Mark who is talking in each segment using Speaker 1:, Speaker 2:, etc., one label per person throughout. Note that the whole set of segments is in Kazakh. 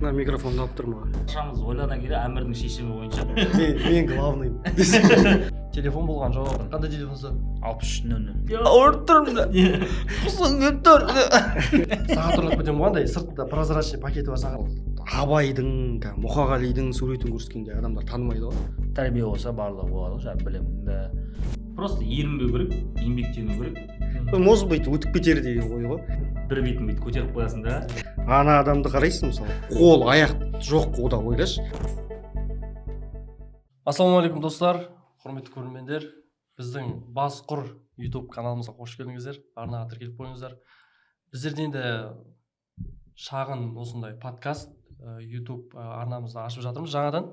Speaker 1: мына микрофонды алып тұр маған.
Speaker 2: Шамыз ойлана келе әмірдің шешімі бойынша.
Speaker 1: Мен главный.
Speaker 3: Телефон болған жоқ. Қандай телефонсы?
Speaker 2: 6300.
Speaker 3: Ауырып тұрмын да. Құсың келіп тұр. Сағат ұрлап кетемін ғой, андай сыртында прозрачный пакеті бар сағат.
Speaker 1: Абайдың, Мұқағалидың суретін көрсеткенде адамдар танымайды ғой.
Speaker 4: Тәрбие болса барлығы болады, жаңағы білімді.
Speaker 2: Просто ерінбеу керек, еңбектену керек.
Speaker 1: Может быть, өтіп кетер деген ой ғой.
Speaker 2: Бір бетін бүйтіп көтеріп қоясың да.
Speaker 1: Ана адамды қарайсың мысалы, қол, аяқ жоқ ода ойлашы.
Speaker 3: Ассалаумағалейкум достар, құрметті көрермендер. Біздің Басқұр YouTube каналымызға қош келдіңіздер. Арнаға тіркеліп қойыңыздар. Біздерде енді шағын осындай подкаст YouTube арнамызды ашып жатырмыз жаңадан.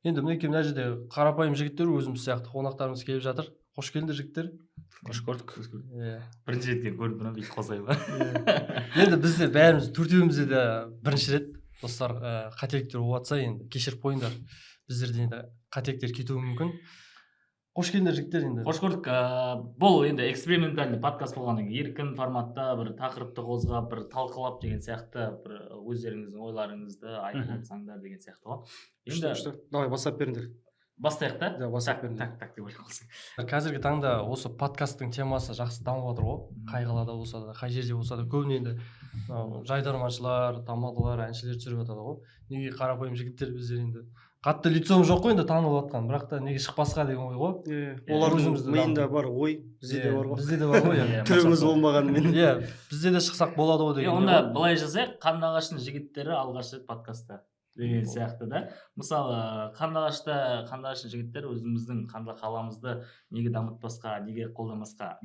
Speaker 3: Енді мінекей мына жерде қарапайым жігіттер өзіміз сияқты қонақтарымыз келіп жатыр. Қош келдіңдер жігіттер.
Speaker 4: Қош көрдік.
Speaker 2: Бірінші рет көріп тұрмын, бүйтіп қосай ба.
Speaker 3: Енді біздер бәріміз төртеумізде де бірінші рет достар, қателіктер болып жатса енді кешіріп қойыңдар. Біздерде енді қателіктер кетуі мүмкін. Қош келдіңдер жігіттер енді.
Speaker 2: Қош көрдік. Бұл енді экспериментальный подкаст болғаннан кейін еркін форматта бір тақырыпты қозғап, бір талқылап деген сияқты, бір өздеріңіздің ойларыңызды айтып отырсаңдар деген сияқты ғой.
Speaker 1: Енді давай бастап беріңдер.
Speaker 2: Бастайық та?
Speaker 1: Да, бастап беріңдер.
Speaker 2: Так деп ойлап қалсаң.
Speaker 3: Қазіргі таңда осы подкасттың темасы жақсы дамып жатыр ғой. Қай қалада болса да, қай жерде болса да, көбіне енді жайдарманшылар, тамадалар, әншілер түсіріп жатады ғой. Неге қарапайым жігіттер біздер енді қатты лицом жоқ қой енді танылып жатқан, бірақ та неге шықпасқа деген ой ғой.
Speaker 1: Олардың миында бар ой, бізде де бар ғой.
Speaker 3: Бізде де бар ғой.
Speaker 1: Түріміз болмағанымен.
Speaker 3: Иә, бізде де шықсақ болады ғой деген.
Speaker 2: Онда былай жазайық, Қандыағаштың жігіттері алғаш рет подкастта деген сияқты да. Мысалы, Қандыағаштың жігіттері өзіміздің Қанды қаламызды неге дамытпасқа, неге қолдамасқа.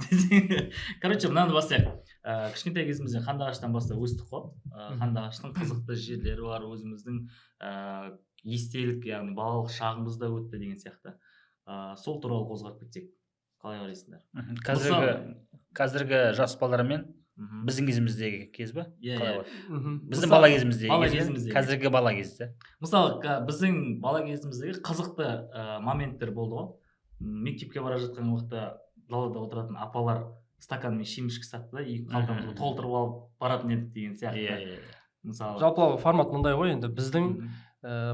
Speaker 2: Короче, мынаны бастайық. Кішкентай кезімізден Қандыағаштан бастап өстік қой. Қандыағаштың қызықты жерлері бар, өзіміздің естелік, яғни балалық шағымызда өтті деген сияқты. Сол туралы қозғап кетсек, қалай қарайсыңдар?
Speaker 4: Қазіргі жас балалармен біздің кезіміздегі кез ба?
Speaker 2: Иә.
Speaker 4: Біздің бала кезіміздегі кез, қазіргі бала кезі.
Speaker 2: Мысалы, біздің бала кезіміздегі қызықты моменттер болды ғой. Мектепке бара жатқан уақытта далада отыратын апалар стаканмен шемішкі сатты да, екі қалтамызды толтырып алып баратын едік деген сияқты. Мысалы,
Speaker 3: жалпы формат мындай ғой, енді біздің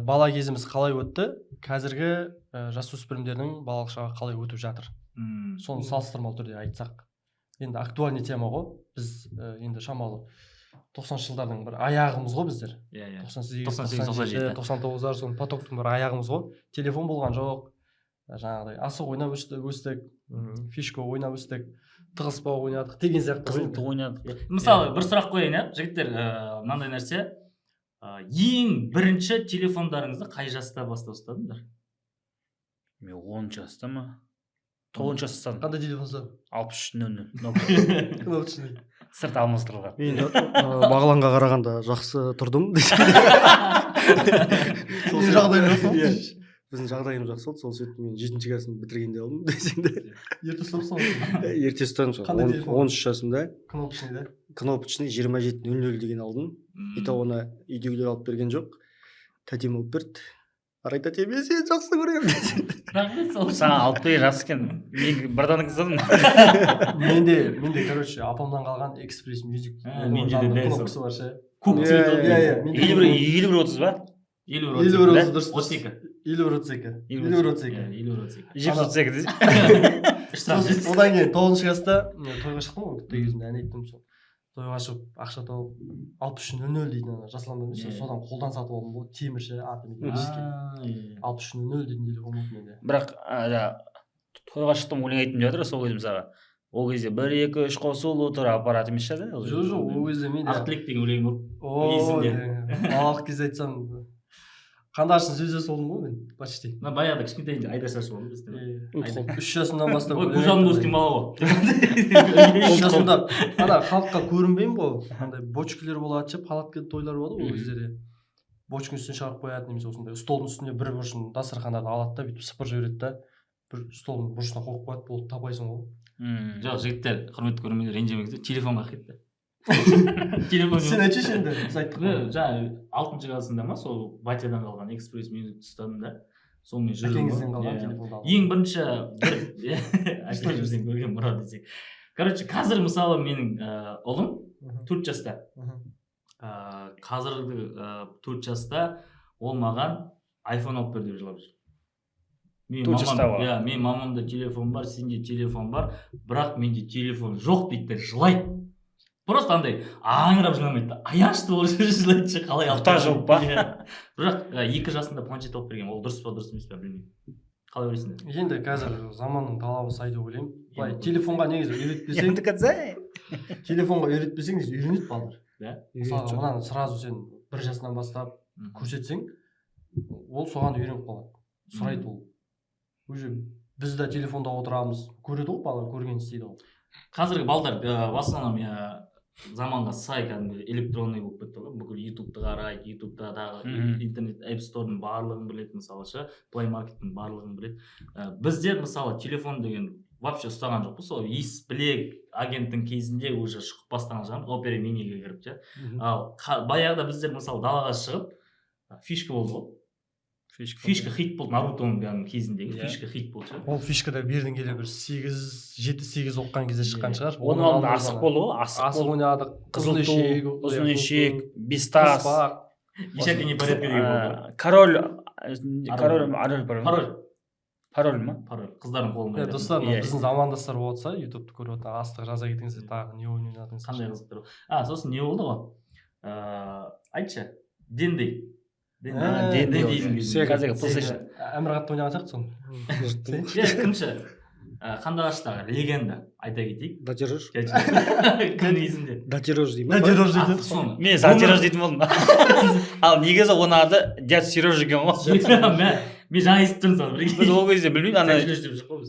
Speaker 3: бала кезіміз қалай өтті, қазіргі жасөспірімдердің балалық шағы қалай өтіп жатыр. Соны салыстырмалы түрде айтсақ. Енді актуальный тема ғой. Біз енді шамалы 90 жылдардың бір аяғымыз ғой біздер. 98, 99-дар соның потоктың бір аяғымыз ғой. Телефон болған жоқ. Жаңағыдай асық ойнап өстік, фишка ойнап өстік, тығыспау ойнадық деген сияқты.
Speaker 4: Қызылты ойнадық.
Speaker 2: Мысалы, бір сұрақ қояйын, жігіттер, мынандай нәрсе. Ең бірінші телефондарыңызды қай жаста бастап ұстадыңдар?
Speaker 4: Мен 10 жаста ма? 9 жаста.
Speaker 3: Қандай телефонсы?
Speaker 4: 6300. Сырт алмастырылған.
Speaker 1: Мен бағланға қарағанда жақсы тұрдым. Біздің жағдайымыз жақсы болды, сол себепті мен 7-ші классын бітіргенде алдым десең де.
Speaker 3: Ерте ұстапсың?
Speaker 1: Ерте ұстадым, 13 жасымда.
Speaker 3: Кнопочный да?
Speaker 1: Кнопочный 27:00 деген алдым. И то оны үйдегілер алып берген жоқ. Тәтем алып берді. Арайта теме сені жақсы көремін десең.
Speaker 2: Рахмет сол.
Speaker 4: Саған алып берген жақсы екен. Мен бірден ұстадым.
Speaker 3: Менде, короче, апамдан қалған экспресс мюзик.
Speaker 2: Менде де дәл сол.
Speaker 3: Кнопкасы бар ше.
Speaker 2: Көк цвет.
Speaker 4: 50-30 ба?
Speaker 3: 50 дұрыс. 50
Speaker 4: Жеп тұтсек дейсің.
Speaker 3: Одан кейін 9-шы класста тойға шықтым ғой, күтті кезінде ән айттым сол. Тойға шығып, ақша тауып 6300 дейтін жасылан бөлмесе, содан қолдан сатып алдым ғой, темірші, атымен 6300 дейтін телефон болды менде.
Speaker 4: Бірақ тойға шықтым өлең айтып жатыр сол кезде мысалға. Ол кезде 1 2 3 қосылу тұр аппарат емес шығады.
Speaker 3: Жоқ, ол кезде менде
Speaker 2: Ақтілек деген өлең бар.
Speaker 3: Есімде. Балалық кезде айтсам Қандыағаштың сөзі солдым ғой мен, почти.
Speaker 2: Баяғыда кішкентайында айдаршашы болдым бізде.
Speaker 3: 3 жасымдан бастап.
Speaker 2: Көзамды өскен бала ғой.
Speaker 3: 3 жасымда ана халыққа көрінбеймін ғой. Андай бочкілер болады ше, палатка тойлар болады ғой ол кездерде. Бочканың үстіне шығарып қояды, немесе осындай столдың үстіне бір бұрышын дастархандарды алады да, бүйтіп сыпырып жібереді да, бір столдың бұрышына қойып қояды, болды тапайсың ғой.
Speaker 2: Жоқ, жігіттер, құрметті көрермендер, ренжімеңіздер, телефонға кетті.
Speaker 3: Сен айтшы енді, біз айттық.
Speaker 2: Жаңа 6-шы классында ма, сол батядан қалған экспресс мюзик ұстадым да. Сонымен жүрдім.
Speaker 3: Әкеңізден қалған телефонды алдым.
Speaker 2: Ең бірінші әкемізден көрген мұра десек. Короче, қазір мысалы менің ұлым 4 жаста. қазіргі 4 жаста ол маған iPhone алып бер деп жылап жүр.
Speaker 4: Төрт жаста ба?
Speaker 2: Иә, мен мамамда телефон бар, сенде телефон бар, бірақ менде телефон жоқ дейді, жылайды. Просто андай аңырап жыламайды, аянышты болып жылайды ше, қалай алып
Speaker 4: мұқтаж болып па?
Speaker 2: Бірақ 2 жасында планшет алып берген, ол дұрыс па, дұрыс емес па білмеймін. Қалай ойлайсыңдар?
Speaker 3: Енді қазір заманның талабы сай деп ойлаймын. Былай телефонға негізі үйретпесең, телефонға үйретпесең негізі үйренеді балдар.
Speaker 2: Да?
Speaker 3: Мысалға мынаны сразу сен 1 жасынан бастап көрсетсең, ол соған үйреніп қалады. Сұрайды ол. Уже біз де телефонда отырамыз, көреді ғой бала, көрген істейді ғой.
Speaker 2: Қазіргі балдар в основном заманға сай кәдімгі электронный болып кетті ғой. Бүкіл ютубты қарайды, ютубтадағы интернет App Store'ның барлығын біледі, мысалы ше, Play Market'ның барлығын біледі. Біздер мысалы телефон деген вообще ұстаған жоқпыз, сол ес білек агенттің кезінде уже шығып бастаған жағымыз, Opera Mini'ге кіріп ше. Ал баяғыда біздер мысалы далаға шығып фишка болды ғой. Фишка хит болды, Нарутоның кезіндегі фишка хит болды.
Speaker 3: Ол фишкада бердің келе бір 8-7-8 оққан кезде шыққан шығар.
Speaker 4: Оның алдында асық болды ғой,
Speaker 3: асық ойнадық, қызыл ешек,
Speaker 4: ұзын ешек, бестас,
Speaker 2: Десятый не порядка деген болды.
Speaker 4: Пароль ма?
Speaker 2: Пароль. Қыздардың қолында.
Speaker 3: Достар, біздің замандастар болса, ютубты көріп отыр, астық жаза кетіңіздер, тағы не ойнадыңыз.
Speaker 2: Қандай қызықтар. Сосын не болды ғой? Айтшы, Дендей.
Speaker 4: Қазіргі PlayStation.
Speaker 3: Әмір қатты ойнаған сияқты соны.
Speaker 2: Кімші? Қандағаштағы легенда, айта кетейік.
Speaker 1: Датираж.
Speaker 2: Кім кезінде?
Speaker 1: Датираж дейді ма?
Speaker 3: Датираж дейді.
Speaker 4: Мен Затираж дейтін болдым. Ал негізі оның аты дядь Сережа екен ғой.
Speaker 2: Мен жаңа естіп тұрмын соны.
Speaker 4: Біз ол кезде білмеймін,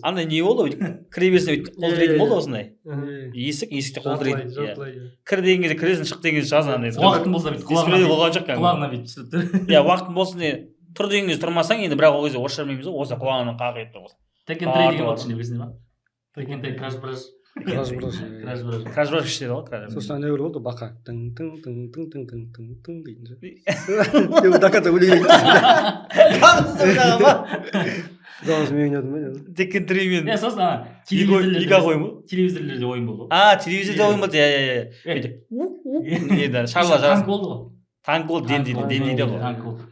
Speaker 4: андай не болды, кіребесіне қол тірейтін болды осындай. Есікте қол тірейді. Кір деген кезде кіресің, шық деген кезде шығасың.
Speaker 2: Уақытың болса бүйтіп құлағына бүйтіп.
Speaker 4: Иә, уақытың болсын, тұр деген кезде тұрмасаң, енді бірақ ол кезде орысша білмейміз ғой, осы құлағынан қақ етті.
Speaker 2: Tekken 3 деген болды ішінде, білесіңдер ма? Tekken 3 Crash Brush.
Speaker 4: Краш Brush іште ғой, Crash.
Speaker 1: Сосын ана болды бақа. Тың дейтін же. Даката өлең дауыс мен ойнадым ба?
Speaker 4: Tekken 3 мен.
Speaker 2: Сосын телевизорлерде ойын болды.
Speaker 4: Телевизорда ойын болды, иә. Шарла
Speaker 2: танк болды ғой.
Speaker 4: Танк болды, Дендейде ғой.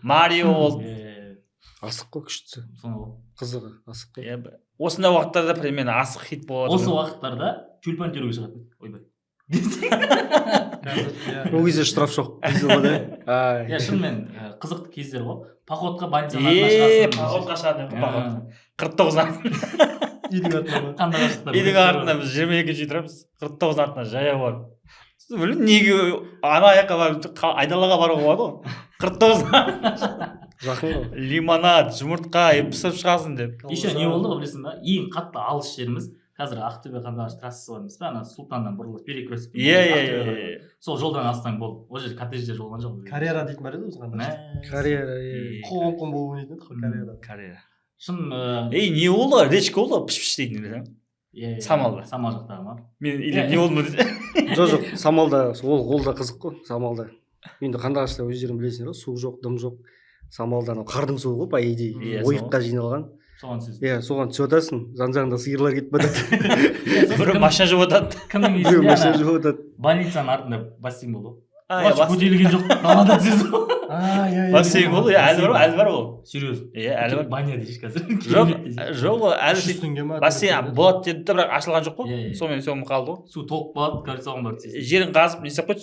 Speaker 4: Марио болды.
Speaker 1: Асық қой күштісі. Қызығы асық қой.
Speaker 4: Осындай уақыттарда примерно асық хит болады.
Speaker 2: Осы уақыттарда тюльпан теруге шығады. Ойбай.
Speaker 1: Ол кезде штраф жоқ.
Speaker 2: Шынымен қызықты кездер ғой. Походқа больницаның артына шығасың.
Speaker 4: Походқа шығады. 49 үйдің артына біз 22-ші тұрамыз. 49 артына жая бар. Білмеймін неге ана аяққа барып айдалаға баруға болады ғой. 49
Speaker 1: жақын ғой.
Speaker 4: Лимонад, жұмыртқа пісіріп шығасың деп.
Speaker 2: Еще не болды ғой білесің ба? Ең қатты алыс жеріміз қазір Ақтөбе Қандыағаш трассасы бар емес пе? Ана Сұлтаннан бұрылып перекресток.
Speaker 4: Иә.
Speaker 2: Сол жолдан ассаң болды. Ол жерде коттедждер болған жоқ.
Speaker 3: Карьера дейтін бар еді өзі қандай.
Speaker 1: Карьера.
Speaker 3: Қоң болып ойнайтын еді
Speaker 4: Карьера.
Speaker 2: Шын
Speaker 4: не болды? Речка болды? Піш дейтін білесің? Самалда.
Speaker 2: Самал жақтағы ма?
Speaker 4: Мен не болды ма десе?
Speaker 1: Жоқ, Самалда ол да қызық қой, Самалда. Енді Қандыағашта өздерің білесіңдер ғой, су жоқ, дым жоқ. Самалда қардың суы ғой, по идее, ойыққа жиналған.
Speaker 2: Соған түсесің.
Speaker 1: Иә, соған түсіп жатасың, жан-жағында сиырлар кетіп жатады.
Speaker 4: Бір машина жуып жатады.
Speaker 2: Кімнің
Speaker 1: Біреу машина
Speaker 2: есінде
Speaker 1: жуып жатады.
Speaker 2: больницаның артында бассейн болды ғой. Көтерілген жоқ, далада түсесің ғой.
Speaker 4: Бассейн болды, әлі бар ол.
Speaker 2: Серьезно?
Speaker 4: Иә, әлі бар.
Speaker 2: Баня дейсіз қазір.
Speaker 4: Жоқ, әлі бассейн болады деді, бірақ ашылған жоқ қой. Сонымен қалды ғой.
Speaker 2: Су толып қалады, короче, соған барып түсесің.
Speaker 4: Жерін қазып не істеп қойды,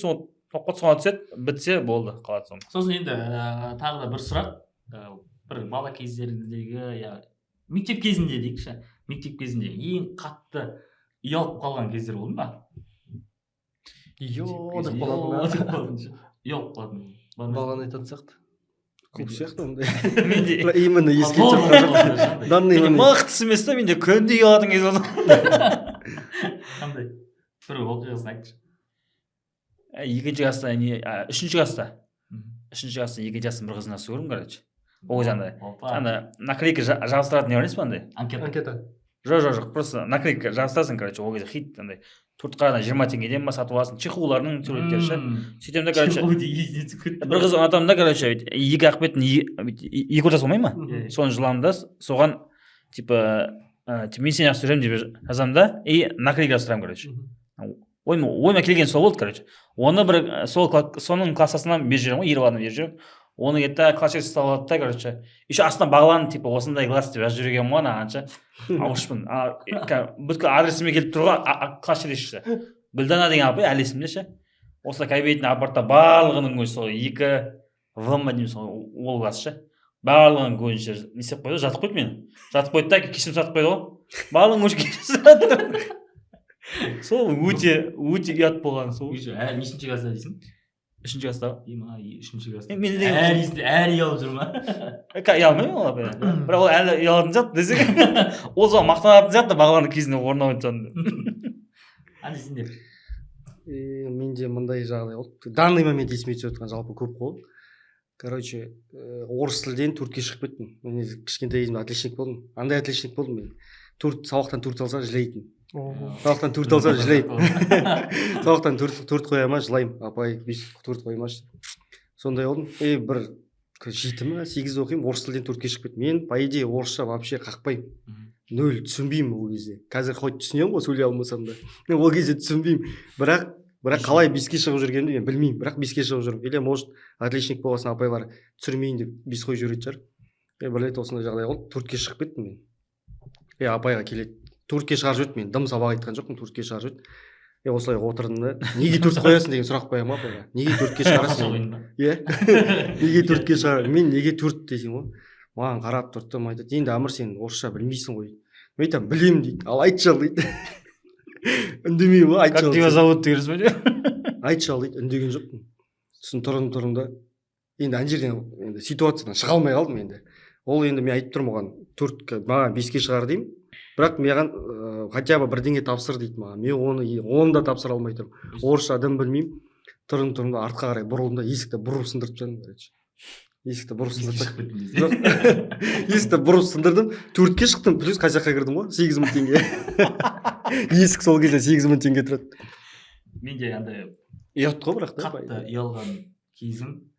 Speaker 4: соған түседі, бітсе болды, қалады соң.
Speaker 2: Сосын енді тағы да бір сұрақ, бір бала кездеріңіздегі, мектеп кезінде дейікші, мектеп кезінде ең қатты ұялып қалған кездер болды ма?
Speaker 3: Деп қалатын.
Speaker 2: Ұялып қалатын.
Speaker 3: Баланы айтатын сияқты.
Speaker 1: Көп сияқты ондай. Именно еске түсіп жатқан.
Speaker 4: Мықтысы емес та, менде күнде ұялатын кез болды.
Speaker 2: Қандай? Бір оқиғасын айтшы.
Speaker 4: Үшінші класста екінші класстың бір қызына көрдім, короче. Ол кезде анда наклейка жабыстыратын не бар емес па андай?
Speaker 3: Анкета.
Speaker 4: Жоқ, просто наклейка жабыстырасың, короче, ол кезде хит андай. Төртқарадан 20 теңгеден ба сатып аласың, чехуларының суреттері ше. Сөйтем да, короче, бір қыз ұнатамын да, короче, екі ақ бетін екі ортасы болмай ма? Соны жыламын да, соған типа мен сені жақсы көремін деп жазамын да, и наклейка жабыстырамын, короче. ойыма келген сол болды, короче. Оны бір соның классасынан беріп жүрмін ғой, елу адам беріп жүрмін. Оны кетті класс ұстап алады да, короче. Еще астына бағлан, типа, осындай класс деп жазып жүргенмін ғой, анағанша. Ауышпын. Бүткіл адресіме келіп тұр ғой, класс жетекшісі. Гүлдана деген апай, әлі есімде ше. Осылай кабинетіне апарта барлығының өзі сол 2 В ма деймін сол ол класс ше. Барлығын көзінше не істеп қойды, жатып қойды мені. Жатып қойды да, кешірім сатып қойды ғой. Барлығын уже кешірім сатып. Сол өте ұят болған сол.
Speaker 2: Нешінші класста дейсің?
Speaker 4: 3-ші класста.
Speaker 2: Үшінші класста.
Speaker 4: Мен
Speaker 2: Әлі ұялып жүр ма?
Speaker 4: Ұялмаймын ол апай. Бірақ ол әлі ұялатын сияқты десең. Ол zaman мақтанатын сияқты бағланның кезінде орнап отырсам.
Speaker 2: Сендер?
Speaker 1: Менде мындай жағдай болды. Данный момент есіме түсіп жатқан жалпы көп қой. Короче, орыс тілден түркке шығып кеттім. Мен кішкентай кезімде отличник болдым. Андай отличник болдым мен. Сабақтан төрт алса жылайтын. Сабақтан төрт алса жылайтын. Сабақтан төрт қоя ма жылаймын. Апай, 4 қоймашы. Сондай болдым. Бір 7 ма 8 оқимын, орыс тілден түркке шығып кеттім. Мен по идее орысша вообще қақпаймын. 0 түсінбеймін ол кезде. Қазір хоть түсінемін ғой, сөйлей алмасам да. Мен ол кезде түсінбеймін. Бірақ қалай 5-ке шығып жүргенімді мен білмеймін. Бірақ 5-ке шығып жүрмін. Или может отличник болғасын апайлар түсірмейін деп 5 қойып жүретін шығар. Бір рет осындай жағдай болды. 4-ке шығып кеттім мен. Апайға келеді. 4-ке шығарып жіберді мен. Дым сабақ айтқан жоқпын, 4-ке шығарып жіберді. Осылай отырдым да. Неге 4 қоясың деген сұрақ қоямын апайға. Неге 4-ке шығарасың? Неге 4-ке шығарасың? Мен неге 4 дейсің ғой. Маған қарап тұрды, айтады, енді Әмір сен орысша білмейсің ғой. Мен айтамын, білемін дейді. Ал айтшы ал дейді. Үндемеймін ғой, айтшы ал.
Speaker 4: Как тебя зовут дегенсіз бе?
Speaker 1: Айтшы ал дейді, үндеген жоқпын. Сосын тұрдым да. Енді ана жерден ситуациядан шыға алмай қалдым енді. Ол енді мен айтып тұрмын оған, маған 5-ке шығар деймін. Бірақ маған хотя бы бірдеңе тапсыр дейді маған. Мен оны да тапсыра алмай тұрмын. Орысша дым білмеймін. Тұрдым да артқа қарай бұрылдым да, есікті бұрып сындырып тастадым, короче. Есікті бұрып сындырдым. Есікті бұрып сындырдым. 4-ке шықтым, плюс қай жаққа кірдім ғой, 8000 теңге. Есік сол кезде 8000 теңге тұрады.
Speaker 2: Менде андай
Speaker 1: ұят қой бірақ та.
Speaker 2: Қатты ұялған кезім,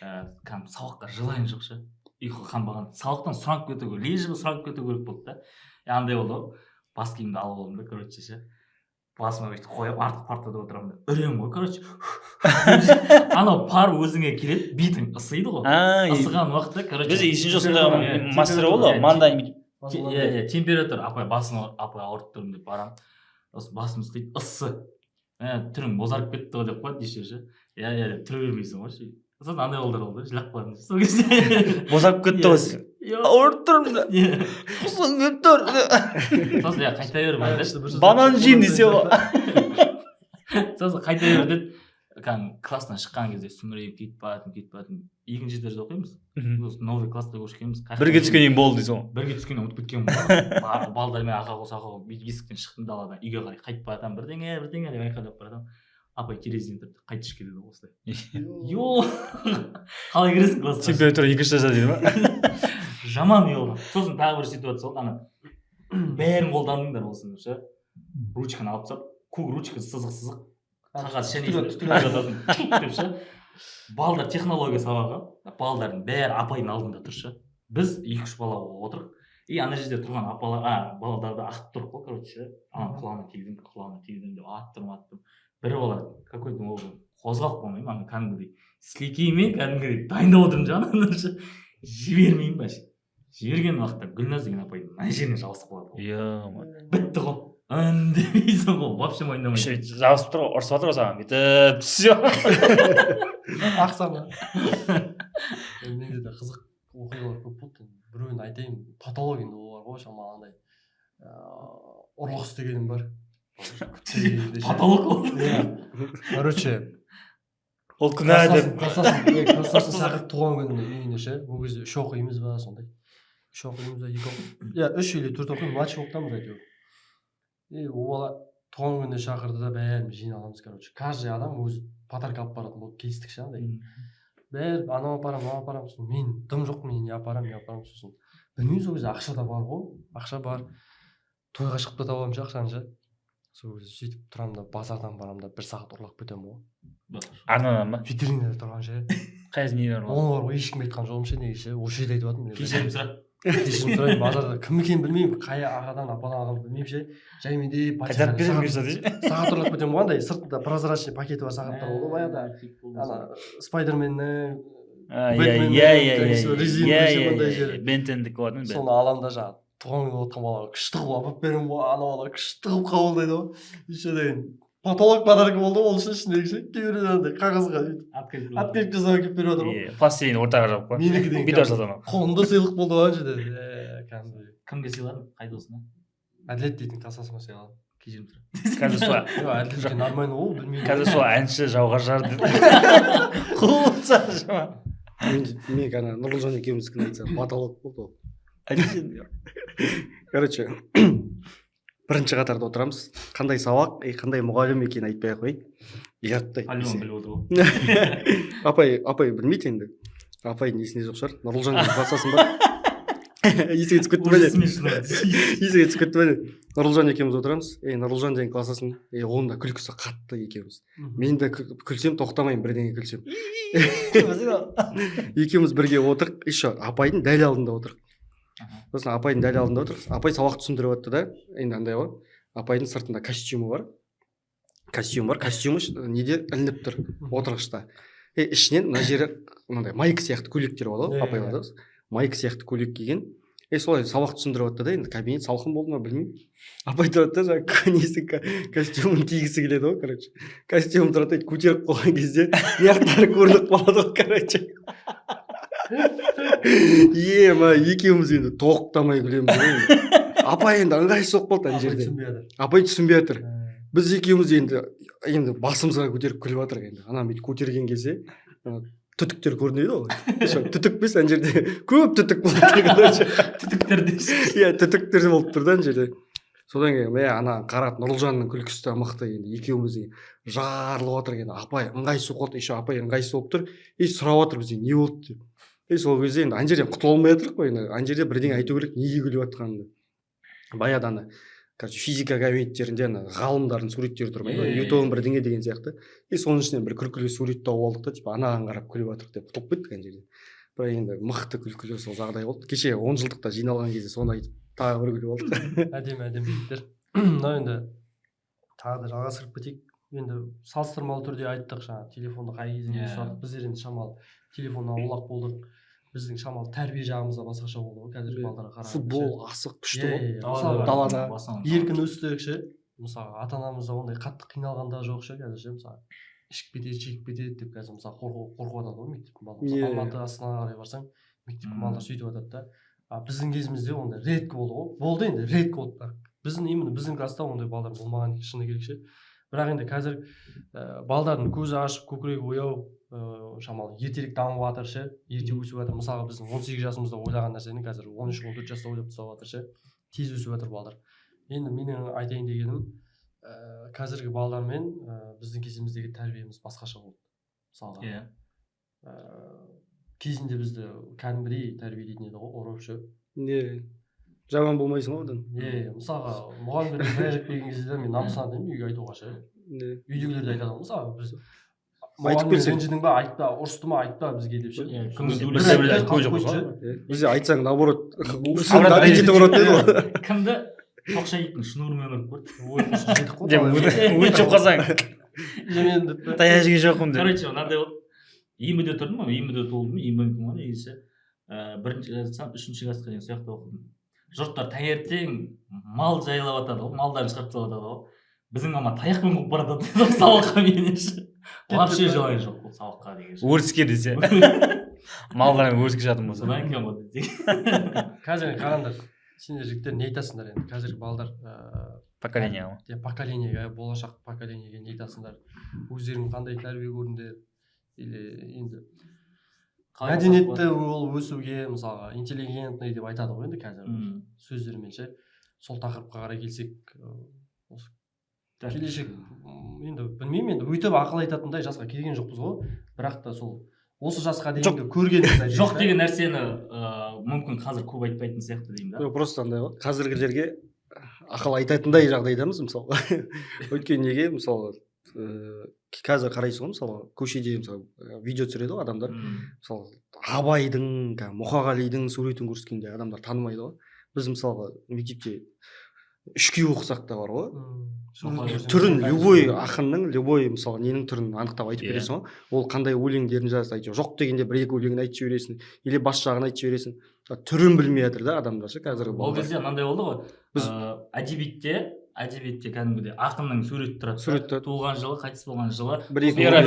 Speaker 2: сабаққа жылайын жоқ ше. Ұйқы қанбаған. Сабақтан сұранып кету керек, лежіп сұранып кету керек болды да. Андай болды ғой. Бас киімді алып алдым да, короче ше. Басыма бүйтіп қойып, артық партада отырамын да. Үрем ғой, короче. Анау пар өзіңе келеді, бетің ысиды ғой. Ысыған уақытта, короче.
Speaker 4: Біз есінде осындай мастер болды ғой, маңдайын бүйтіп.
Speaker 2: Температура, апай ауыртып тұрмын деп барамын. Осы басым істейді, ыссы. Түрің бозарып кетті ғой деп қояды, десе ше. Түре бермейсің ғой ше. Сосын андай болды, жылап қалдым. Сол кезде
Speaker 4: бозарып кетті ғой. Ауырып тұрмын да. Құсың келіп тұр.
Speaker 2: Сосын қайта беріп
Speaker 4: банан жеймін десе ғой.
Speaker 2: Сосын қайта беріп деді. Класстан шыққан кезде сүмірейіп кетіп бардым. Екінші этажда оқимыз. Новый классқа көшкенбіз.
Speaker 4: Бірге түскеннен болды дейсің ғой.
Speaker 2: Бірге түскеннен ұмытып кеткенмін. Балдармен ақа қосақ есіктен шықтым даладан. Үйге қарай қайтып баратам. Бірдеңе деп айқайлап баратам. Апай терезеден тұрды, қайтып ішке деді осылай. Қалай кіресің классқа?
Speaker 4: Температура 2 этажда дейді ма?
Speaker 2: Жаман ұялған. Сосын тағы бір ситуация болды. Бәрін қолдандыңдар осыны ше. Ручканы алып тастап, көк ручка сызық. Қағаз шәне ше. Балдар технология сабағы. Балдардың бәрі апайдың алдында тұр ше. Біз 2-3 бала отырық. Ана жерде тұрған балаларды атып тұрып қой, короче. Құлағына тигізем деп аттым. Бір бала какой-то ол қозғалып болмаймын, кәдімгідей сілекеймен кәдімгідей дайындап отырмын жаңағы жібермеймін ба. Жіберген уақытта Гүлназ деген апайдың ана жеріне жабысып қалады. Бітті ғой. Үндемейсің ғой, вообще мойындамайсың.
Speaker 4: Жабысып тұр ғой, ұрысып жатыр ғой саған. Бүйтіп все.
Speaker 3: Ақсама. Менде де қызық оқиғалар көп болды. Біреуін айтайын, патологияда олар ғой шамалы андай ұрлық істегенім бар.
Speaker 2: Патолог ол.
Speaker 3: Короче,
Speaker 4: ол күнә деп
Speaker 3: класстасын шақырып туған күніне үйіне ше. Ол кезде 3 оқимыз ба сондай. 3 оқимыз ба, 2 оқимыз. 3 или 4 оқимыз, младший оқытамыз әйтеуір. Ол бала туған күніне шақырды да бәріміз жиналамыз, короче. Каждый адам өзі подарка алып баратын болып келістік ше андай. Бәрі анау апарам, сосын мен дым жоқ, мен не апарам, сосын. Білмейміз ол кезде ақша да бар ғой, ақша бар. Тойға шығып та табамын ше ақшаны ше. Сол кезде сөйтіп тұрамын да базардан барамын да 1 сағат ұрлап кетемін ғой.
Speaker 4: Арнадан ба?
Speaker 3: Ветеринарда тұрған ше.
Speaker 4: Қайсы нелер бар?
Speaker 3: Оны бар ғой ешкімге айтқан жоқпын ше, неге ше. Осы жерде айтып жатырмын.
Speaker 2: Кешірім сұра.
Speaker 3: кешірім сұраймын, базарда кім екенін білмеймін, қай ағадан ападан алғанын білмеймін ше, жайменде
Speaker 4: қайтарып беремін бұйырса дейші.
Speaker 3: сағат ұрлап кетемін ғой, андай сыртында прозрачный пакеті бар сағаттар болды ғой баяғыда, ана спайдерменнің
Speaker 4: бентендік болатын
Speaker 3: соны аламын да жаңағы туған күні отқан балаға күшті қылып алып беремін ғой, ана бала күшті қылып қабылдайды ғой, еще деген потолок подарка болды ғой, ол ішіндегі ше, кейбіреулер андай қағазға открытка жасап әкеліп беріп жатыр ғой,
Speaker 4: пластилин ортаға жауып қой,
Speaker 3: менікі деген
Speaker 4: бидон сатамын.
Speaker 3: қолымда сыйлық болды ғой ана жерде, кәдімгідей.
Speaker 2: Кімге сыйладың? Қай досыңа?
Speaker 3: Әділет дейтін классасыма сыйладым.
Speaker 2: Кешірім сұра.
Speaker 4: Қазір сол
Speaker 3: Әділетке нормально ол, білмеймін.
Speaker 4: қазір сол әнші жауға жар деп қуылса жауа.
Speaker 1: Мен ана Нұрлыжан екеуміздікін айтсам потолок болды ол. Короче, бірінші қатарда отырамыз, қандай сабақ, қандай мұғалім екенін айтпай ақ қояйын. Ұяттай.
Speaker 2: Альбом біліп отыр ғой.
Speaker 1: Апай білмейді енді. Апайдың есінде жоқ шығар. Нұрлыжан деген классасым бар. Есіге түсіп кетті ме? Есіге түсіп кетті ме? Нұрлыжан екеуміз отырамыз. Нұрлыжан деген классасым. Оның да күлкісі қатты екеуміз. Мен де күлсем тоқтамаймын, бірдеңе күлсем. Екеуміз бірге отырық, еще апайдың дәл алдында отырық. Сосын апайдың дәл алдында отырық. Апай сабақ түсіндіріп жатты да, енді андай ғой. Апайдың сыртында костюмі бар. Костюмі неде ілініп тұр отырғышта. Ішінен мына жері мынандай майка сияқты көйлектер болады ғой, апайларда. Майка сияқты көйлек киген. Солай сабақ түсіндіріп жатты да, енді кабинет салқын болды ма білмеймін. Апай тұрады да жаңағы несі костюмін кигісі келеді ғой, короче. Костюм тұрады, көтеріп қойған кезде аяқтары көрініп қалады ғой, короче. Екеуміз енді тоқтамай күлеміз ғой. Апай енді ыңғайсыз болып қалды ана жерде. Апай түсінбей жатыр. Біз екеуміз енді басымызға көтеріп күліп жатырық енді. Ана бүйтіп көтерген кезде түтіктер көрінеді ғой. Түтік емес ана жерде көп түтік болды.
Speaker 2: Түтіктер дейсіз.
Speaker 1: Иә, түтіктер болып тұр да ана жерде. Содан кейін ана қарап Нұрлыжанның күлкісі де мықты, енді екеуміз жарылып жатыр енді. Апай ыңғайсыз болып қалды, еще апай ыңғайсыз болып тұр. Сұрап жатыр бізден не болды деп. Сол кезде енді ана жерден құтыла алмай жатырық қой, енді ана жерде бірдеңе айту керек, неге күліп жатқанымды. Баяғыда ана физика кабинеттерінде ғалымдардың суреттері тұр ма, Ньютон бірдеңе деген сияқты. Соның ішінен бір күлкілі сурет тауып алдық та, типа анаған қарап күліп жатырық деп құтылып кеттік ана жерде. Бірақ енді мықты күлкілі сол жағдай болды. Кеше 10 жылдықта жиналған кезде соны айтып тағы бір күліп алдық.
Speaker 3: Әдемі жігіттер. Мынау енді тағы да жалғастырып кетейік. Енді салыстырмалы түрде айттық, жаңағы телефонды қай кезінде сұрадық. Біздер енді шамалы телефоннан аулақ болдық. Біздің шамалы тәрбие жағымызда басқаша болды ғой қазіргі балдарға қарағанда. Футбол асық күшті ғой. Далада еркін өстік ше. Мысалы ата-анамыз да ондай қатты қиналғанда жоқ ше қазір ше. Мысалы ішіп кетеді, жегіп кетеді деп қазір мысалы қорқып жатады ғой мектептің балалары. Алматы, Астанаға қарай барсаң мектептің балалары сөйтіп жатады да. Біздің кезімізде ондай редко болды ғой. Болды енді редко болды. Біздің класста ондай балалар болмаған шыны керек ше. Бірақ енді қазір балдардың көзі ашық, көкірегі ояу, шамалы ертерек дамып жатыр ше, ерте өсіп жатыр. Мысалы біздің 18 жасымызда ойлаған нәрсені қазір 13-14 жаста ойлап тастап жатыр ше. Тез өсіп жатыр балдар. Енді менің айтайын дегенім, қазіргі балдармен біздің кезіміздегі тәрбиеміз басқаша болды. Мысалға. Кезінде бізді кәдімгідей тәрбиелейтін еді ғой, ұрып ше.
Speaker 1: Жаман болмайсың ғой одан.
Speaker 3: Мысалға мұғалімдердің бәрі жетпеген кезде мен намыстанамын үйге айтуға ше. Үйдегілер де айтады ғой, мысалға біз мұғаліммен ренжідің ба, айтпа, ұрысты ма, айтпа бізге деп ше.
Speaker 1: Бізде айтсаң наоборот әдеті ұрады еді ғой.
Speaker 2: Кімді тоқшайтын шнурмен ұрып
Speaker 3: көрді.
Speaker 4: Өт жоқ қалсаң таяқ жеген жоқпын деп.
Speaker 2: Короче, мынандай болды. ИМД тұрдым ма, ИМД толдым, ИМД ма негізі бірінші класстан үшінші классқа дейін сояқта оқыдым. Жұрттар таңертең мал жайлап жатады ғой, малдарын шығарып салып жатады ғой. Біздің мама таяқпен қуып бара жатады сабаққа менен ше. Вообще жалайы жоқ ол сабаққа деген ше.
Speaker 4: Өріске десе. Малдарың өріске жатым болса.
Speaker 2: Содан кейін ғой.
Speaker 3: Қазір қараңдар, сендер жігіттер не айтасыңдар енді? Қазіргі балдар
Speaker 4: поколение ғой.
Speaker 3: Поколениеге, болашақ поколениеге не айтасыңдар? Өздерің қандай тәрбие көрдіңдер? Или енді мәдениетті ол өсуге, мысалға интеллигентный деп айтады ғой енді қазір сөздермен ше. Сол тақырыпқа қарай келсек, келешек енді білмеймін, енді өйтіп ақыл айтатындай жасқа келген жоқпыз ғой. Бірақ та сол осы жасқа дейінгі көргеніміз
Speaker 2: жоқ деген нәрсені мүмкін қазір көп айтпайтын сияқты деймін да.
Speaker 1: Просто андай ғой, қазіргілерге ақыл айтатындай жағдайдамыз мысалға. Өйткені неге, мысалы қазір қарайсың ғой мысалы көшеде мысалы видео түсіреді ғой адамдар, мысалы Абайдың Мұқағалидың суретін көрсеткенде адамдар танымайды ғой. Біз мысалға мектепте 3-ке оқысақ та бар ғой, түрін любой ақынның любой мысалы ненің түрін анықтап айтып бересің ғой. Ол қандай өлеңдерін жазды, әйтеуір жоқ дегенде бір екі өлеңін айтып жібересің или бас жағын айтып жібересің. Түрін білмей жатыр да адамдар ше қазіргі
Speaker 2: ол
Speaker 1: балалар.
Speaker 2: кезде мынандай болды ғой, біз әдебиетте кәдімгідей ақынның суреті тұрады, туылған жылы, қайтыс болған жылы,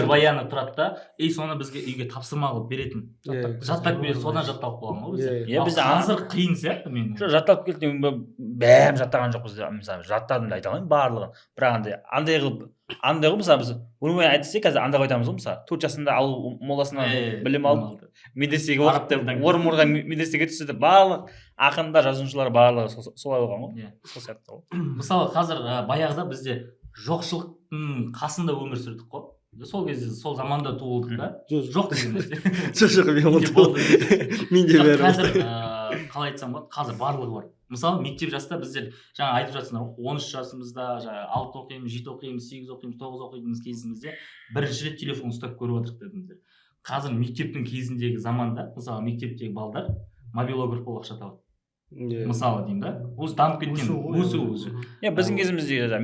Speaker 2: баяны тұрады да, и соны бізге үйге тапсырма қылып беретін, жаттап береді, содан жатталып болған ғой бізде. Қазір қиын сияқты. Мен
Speaker 4: жатталып келді, бәрін жаттаған жоқпыз, мысалы жаттадым да айта алмаймын барлығын, бірақ андай ғой, мысалы біз өмір айтсақ қазір андай айтамыз ғой, мысалы 4 жасында ауыл моласынан білім алып медресеге оқыды деп, Орынборға медресеге түсті деп, барлық ақындар, жазушылар барлығы солай болған ғой. Сол сияқты ғой.
Speaker 2: Мысалы қазір баяғыда бізде жоқшылықтың қасында өмір сүрдік қой. Сол кезде сол заманда туылдық да. Жоқ деген нәрсе.
Speaker 1: Жоқ, мен де бәрі.
Speaker 2: Қазір қалай айтсам болады, қазір барлығы бар. Мысалы мектеп жаста біздер жаңа айтып жатсыңдар, 13 жасымызда жаңа 6 оқимыз, 7 оқимыз, 8 оқимыз, 9 оқитын кезімізде бірінші рет телефон ұстап көріп отырдық дедіңіздер. Қазір мектептің кезіндегі заманда, мысалы мектептегі балдар мобилограф болып ақша табады. Мысалы деймін да, өзі дамып кеткен, өсу өзі.
Speaker 4: Біздің кезімізде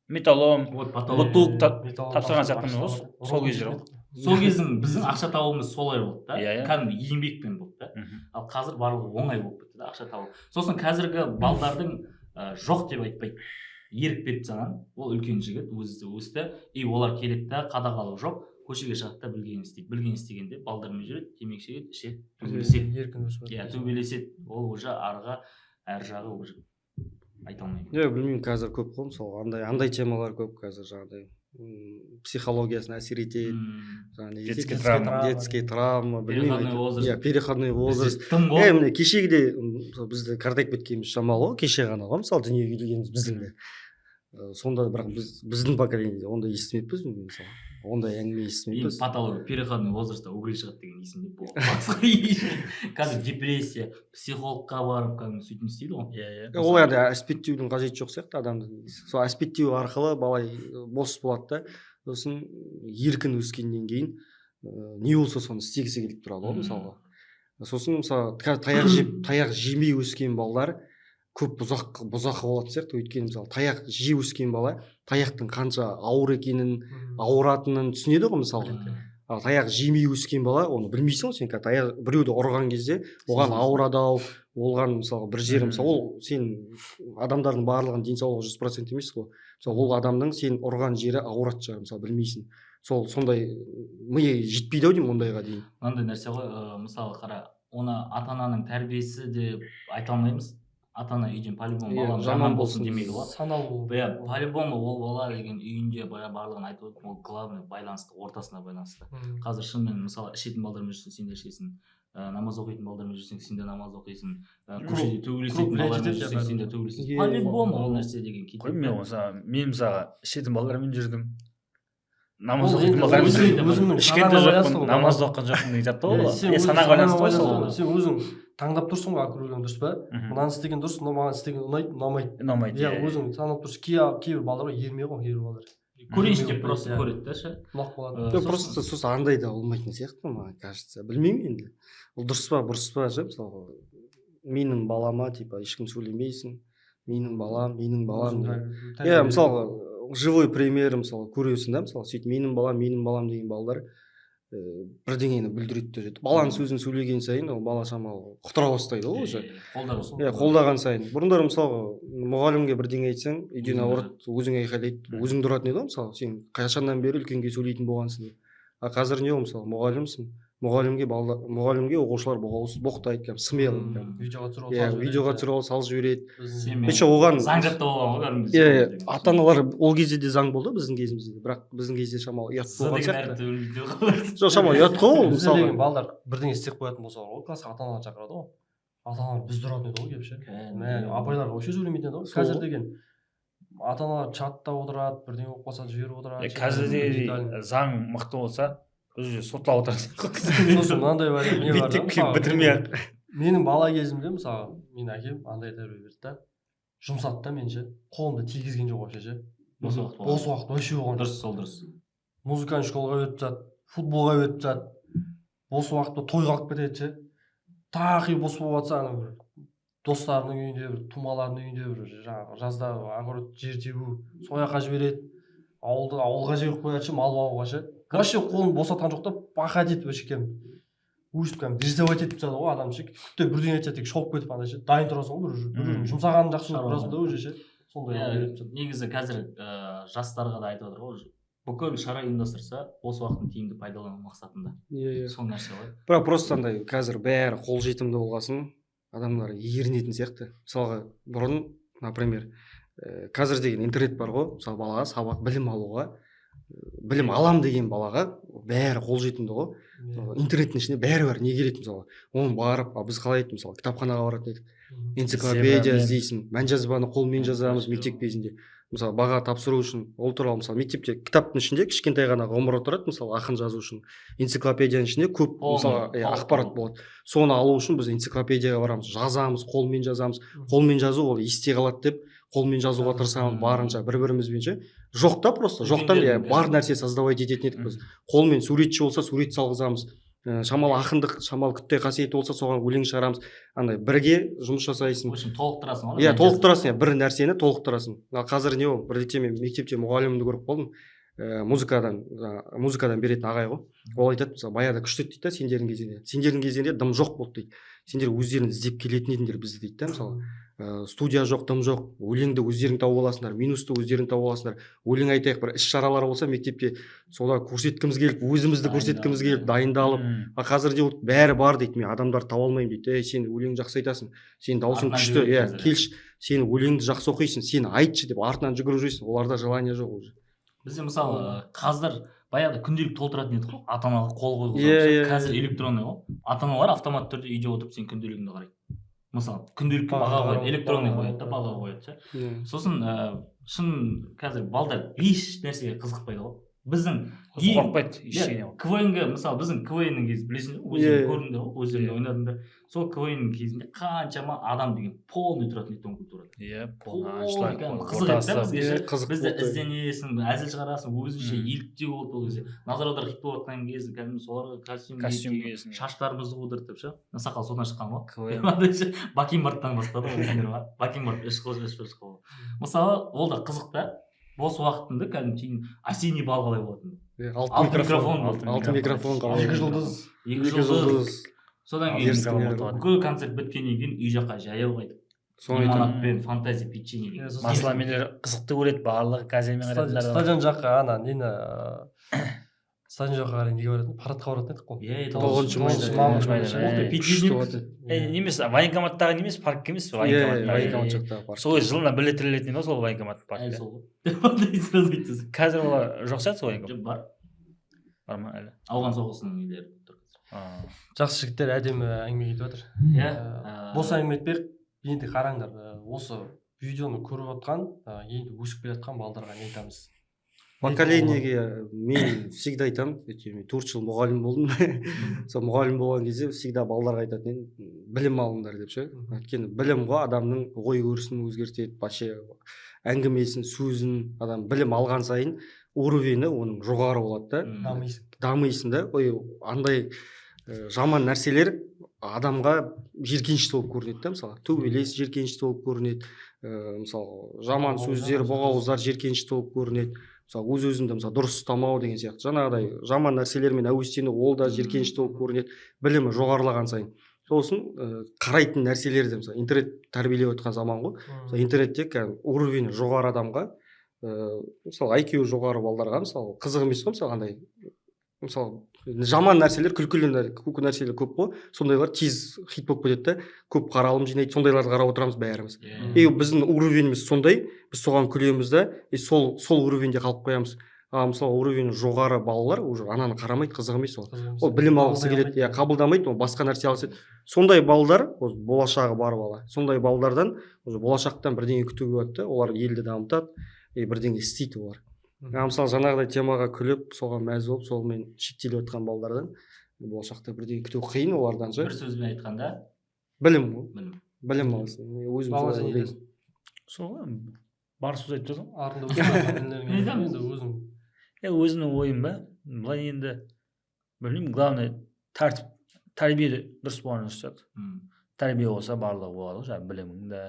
Speaker 4: металлом, бұтуық тапсырған сияқтымыз ғой, сол кезде ғой.
Speaker 2: Сол кездің біздің ақша табуымыз солай болды да, кәдімгі еңбекпен болды да. Ал қазір барлығы оңай болып кетті да, ақша табу. Сосын қазіргі балдардың жоқ деп айтпайды, ерік беріп саған, ол үлкен жігіт, өзі өсті, и олар келеді да, қадағалау жоқ, көшеге шығады да білгенін істейді. Білгенін істегенде балдармен жүреді, темекі шегеді, ішеді, төбелеседі. Төбелеседі, ол уже арғы, әр жағы уже айта алмаймын.
Speaker 1: Білмеймін, қазір көп қой, мысалы андай темалар көп қазір, жаңағыдай психологиясына әсер етеді, детский травма, білмеймін, переходной возраст. Міне кешегіде бізді қартайып кеткеніміз шамалы ғой, кеше ғана ғой, мысалы дүниеге келгеніміз біздің де. Сонда бірақ біздің поколениеде ондай естімеппіз, мысалы ондай әңгіме естімеппіз.
Speaker 2: Патология, переходной возрастта угрей шығады деген есімде болды. Қазір депрессия, психологқа барып кәдімгі сөйтіп істейді ғой.
Speaker 1: Ол енді әспеттеудің қажеті жоқ сияқты адамды. Сол әспеттеу арқылы балай бос болады да, сосын еркін өскеннен кейін не болса соны істегісі келіп тұрады ғой мысалға. Сосын мысалы таяқ жемей өскен балдар көп бұзақы болады сияқты, өйткені мысалы таяқ жей өскен бала таяқтың қанша ауыр екенін, ауыратынын түсінеді ғой мысалға. Ал таяқ жемей өскен бала оны білмейсің ғой, сен таяқ біреуді ұрған кезде оған ауырады ау, оған мысалы бір жері, мысалы ол сен адамдардың барлығының денсаулығы 100% емес қой. Мысалы ол адамның сен ұрған жері ауырады шығар, мысалы білмейсің. Сондай миы жетпейді ау деймін ондайға дейін.
Speaker 2: Мынандай нәрсе ғой, мысалы қара, оны ата-ананың тәрбиесі деп айта алмаймыз. Ата-ана үйден по-любому балам жаман болсын демейді ғой.
Speaker 3: Саналы.
Speaker 2: По-любому ол бала деген үйінде барлығын айтып отыр, ол главный байланысты, ортасына байланысты. Қазір шынымен мысалы ішетін балдармен жүрсең, сен де ішесің, намаз оқитын балдармен жүрсең, сен де намаз оқисың, көшеде төбелесетін балдармен жүрсең, сен де төбелесесің. По-любому ол нәрсе деген кетеді.
Speaker 4: Мен мысалға ішетін балдармен жүрдім, намаз оқитын балдармен жүрдім, ішкенде жоқпын, намаз оққан жоқпын деген жатты ғой. Санаға байланысты ғой сол.
Speaker 3: Сен өзің таңдап тұрсың ғой, округің дұрыс па? Мынаны істеген дұрыс, маған істеген ұнайды, ұнамайды. Иә, өзің танып тұрсың. Кейбір балдар ғой, ермей ғой, кейбір балдар.
Speaker 2: Көрейінші деп просто көреді да ше.
Speaker 3: Ұнақ болады.
Speaker 1: Просто сосын андай да болмайтын сияқты, маған кажется. Білмеймін енді. Ол дұрыс па, бұрыс па ше, мысалға менің балама типа ешкім сөйлемейсің, менің балам. Иә, мысалға живой пример мысалы көресің да, мысалы сөйтіп менің балам деген балдар бірдеңені бүлдіреді де, баланың сөзін сөйлеген сайын ол бала шамалы құтыра бастайды ғой уже. Қолдаған сайын. Бұрындары мысалға мұғалімге бірдеңе айтсаң, үйден ауырады, өзің айқайлайды, өзің тұратын еді ғой мысалы, сен қашаннан бері үлкенге сөйлейтін болғансың деп. А қазір не ол мысалы мұғалімсің, мұғалімге оқушылар боқтайды, смело видеоға түсіріп алып салып жібереді. Оған
Speaker 2: заң жаттап алған ғой.
Speaker 1: Ата-аналар ол кезде де заң болды біздің кезімізде, бірақ біздің кезде шамалы ұят болған сияқты. Жоқ, шамалы ұят қой ол мысалы.
Speaker 3: Балдар бірдеңе істеп қоятын болса ғой, классқа ата-аналар шақырады ғой. Ата-аналар біз тұратын еді ғой келіп ше. Апайлар вообще сөйлемейтін еді ғой. Қазір деген ата-аналар чатта отырады, бірдеңе оқып қалса жіберіп отырады.
Speaker 4: Қазірде заң мықты болса уже сотлап отырады.
Speaker 3: Сосын мынандай бар, не бар да?
Speaker 4: Бітірмей-ақ.
Speaker 3: Менің бала кезімде мысалы, менің әкем андай тәрбие берді да, жұмсады да мен ше, қолымды тигізген жоқ вообще ше.
Speaker 2: Бос уақыт
Speaker 3: вообще болған.
Speaker 2: Дұрыс, сол дұрыс.
Speaker 3: музыкальный школаға өтіп жатады, футболға өтіп жатады, бос уақытта тойға алып кетеді ше. Тағы бос болып жатса ана бір достарының үйінде, бір тумаларының үйінде бір жаңағы жазда огород жер тебу, сол жаққа жібереді. Ауылға жіберіп қояды ше, мал бағуға ше. Вообще қолын босатқан жоқ та, бақат етіп вообще кәдімгі өйстіп кәдімгі рисовать етіп тастады ғой адам ше. күтте бірдеңе айтса тек шолып кетіп ана ше. Дайын тұрасың ғой бір жұмсағанын жақсы көріп тұрасың да уже ше. Сондай
Speaker 2: негізі қазір жастарға да айтып отыр ғой, бүкіл шара ұйымдастырса осы уақытын тиімді пайдалану мақсатында. Сол нәрсе ғой.
Speaker 1: Бірақ просто андай қазір бәрі қолжетімді болғасын адамдар ерінетін сияқты. Мысалға бұрын, например, қазір деген интернет бар ғой, мысалы балаға сабақ білім алуға, білім алам деген балаға бәрі қолжетімді ғой. Интернеттің ішінде бәрі бар, не керек мысалы. Оны барып, біз қалай айттық мысалы, кітапханаға баратын едік. Энциклопедия іздейсің, мәнжазбаны қолмен жазамыз мектеп кезінде. Мысалы баға тапсыру үшін, ол туралы мысалы мектепте кітаптың ішінде кішкентай ғана ғұмыры тұрады, мысалы ақын жазу үшін. Энциклопедияның ішінде көп мысалы ақпарат болады. Соны алу үшін біз энциклопедияға барамыз, жазамыз, қолмен жазамыз. Қолмен жазу ол есте қалады деп, қолмен жазуға тырысамыз барынша бір-бірімізбен ше. Жоқ та просто, жоқтан бар нәрсе создавать ететін едік біз. Қолмен суретші болса сурет салғызамыз. Шамалы ақындық, шамалы күтте қасиеті болса соған өлең шығарамыз. Андай бірге жұмыс жасайсың.
Speaker 2: Толықтырасың ғой.
Speaker 1: Иә, толықтырасың, бір нәрсені толықтырасың. Қазір не ол, бір ретте мен мектепте мұғалімімді көріп қалдым. Музыкадан беретін ағай ғой. Ол айтады, мысалы, баяғыда күшті еді дейді, сендердің кезінде дым жоқ болды дейді. Сендер өздерің іздеп келетін едіңдер бізді дейді да, мысалы. Студия жоқ, дым жоқ, өлеңді өздерің тауып аласыңдар, минусты өздерің тауып аласыңдар. Өлең айтайық, бір іс-шаралар болса мектепте сода көрсеткіміз келіп, өзімізді көрсеткіміз келіп, дайындалып. Қазірде бәрі бар дейді, мен адамдарды таба алмаймын дейді. Сен өлең жақсы айтасың, сенің даусың күшті, келші, сен өлеңді жақсы оқисың, сен айтшы деп артынан жүгіріп жүрсің. Оларда желание жоқ уже.
Speaker 2: Бізде мысалы қазір баяғыда күнделік толтыратын едік қой, ата-анаға қол қойғызып. Қазір электронный ғой. Ата-аналар автоматты түрде үйде отырып сен күнделігіңді қарайды. Мысалы күнделікке баға қояды, электронный қояды да, баға қояды ше. Сосын шын қазір балдар еш нәрсеге қызықпайды ғой. Біздің
Speaker 4: қорықпайды ештеңе.
Speaker 2: КВН-ге мысалы біздің КВН-нің кезі білесіңдер ғой, өздерің көрдіңдер ғой, өздерің ойнадыңдар. Сол КВН-нің кезінде қаншама адам деген полный тұратын еді культурада.
Speaker 4: Иә,
Speaker 2: қызық еді да бізге. Бізді ізденесің, әзіл шығарасың, өзінше еліктеу болды ол кезде. Назараудар хит болып жатқан кезде кәдімгі соларға костюм киесің, шаштарымызды қудыртып ше. Сақал содан шыққан ғой. КВН Бакенбардтан бастады ғой, білесіңдер ма? Бакенбард үш қыл. Мысалы, ол да қызық та. Бос уақытында кәдімгі осенний бал қалай болатын.
Speaker 1: Алтын микрофон,
Speaker 3: 2 жұлдыз.
Speaker 2: 2 жұлдыз. Содан кейін бүкіл концерт біткеннен кейін үй жаққа жаяу қайтып. Лимонадпен фантазия печенье.
Speaker 4: Масламен қызықты көреді, барлығы газельмен қарайтындар.
Speaker 3: Стадион жаққа ана нені стадион жаққа қарай неге баратын? Парадқа баратын едік қой.
Speaker 4: Немес военкоматтағы немес, парк емес,
Speaker 1: военкомат жақтағы парк.
Speaker 4: Сол жылына бір рет тірелетін ғой сол военкомат паркте. Қазір олар жоқ сияқты сол военкомат.
Speaker 2: Бар.
Speaker 4: Бар ма әлі?
Speaker 2: Ауған соғысының нелері тұр.
Speaker 3: Жақсы жігіттер әдемі әңгіме кетіп жатыр.
Speaker 2: Иә.
Speaker 3: Бос әңгіме етпек, енді қараңдар, осы видеоны көріп отқан, енді өсіп келе жатқан балдарға не айтамыз?
Speaker 1: Поколениеге мен всегда айтамын, өйткені 4 жыл мұғалім болдым. Сол мұғалім болған кезде всегда балаларға айтатын білім алыңдар деп ше. Өйткені білім ғой адамның ой өрісін өзгертеді, вообще әңгімесін, сөзін, адам білім алған сайын уровені оның жоғары болады да. Дамисың да. Ой, андай жаман нәрселер адамға жеркенішті болып көрінеді да, мысалы. Төбелес жеркенішті болып көрінеді. Мысалы, жаман сөздер, боғауыздар жеркенішті болып көрінеді. Мысалы, өз-өзіңді мысалы дұрыс ұстамау деген сияқты. Жаңағыдай жаман нәрселермен әуестену, ол да жеркенішті болып көрінеді. Білімі жоғарылаған сайын. Сосын қарайтын нәрселерді мысалы интернет тәрбиелеп отқан заман ғой. Мысалы, интернетте уровені жоғары адамға, мысалы IQ жоғары балдарға мысалы қызық емес қой, мысалы андай мысалы жаман нәрселер, күлкілі нәрселер көп қой, сондайлар тез хит болып кетеді да, көп қаралым жинайды, сондайларды қарап отырамыз бәріміз. Біздің уровеніміз сондай, біз соған күлеміз да, сол уровенде қалып қоямыз. Мысалы уровені жоғары балалар уже ананы қарамайды, қызық емес ол. Ол білім алғысы келеді, қабылдамайды, ол басқа нәрсе алғысы келеді. Сондай балдар, болашағы бар бала. Сондай балдардан болашақтан бірдеңе күтуге болады да, олар елді дамытады, бірдеңе істейді олар. Мысалы жаңағыдай темаға күліп, соған мәз болып, солмен шектеліп отқан балдардан болашақта бірдеңе күту қиын олардан же.
Speaker 2: Бір сөзбен айтқанда,
Speaker 1: білім ғой. Білім алсын.
Speaker 4: Сол бар сөз айтып тұрсың.
Speaker 3: Артында өзім
Speaker 4: өзімнің ойым ба, былай енді білмеймін, главное тәрбие дұрыс болған сияқты. Тәрбие болса барлығы болады, жаңағы білімің де,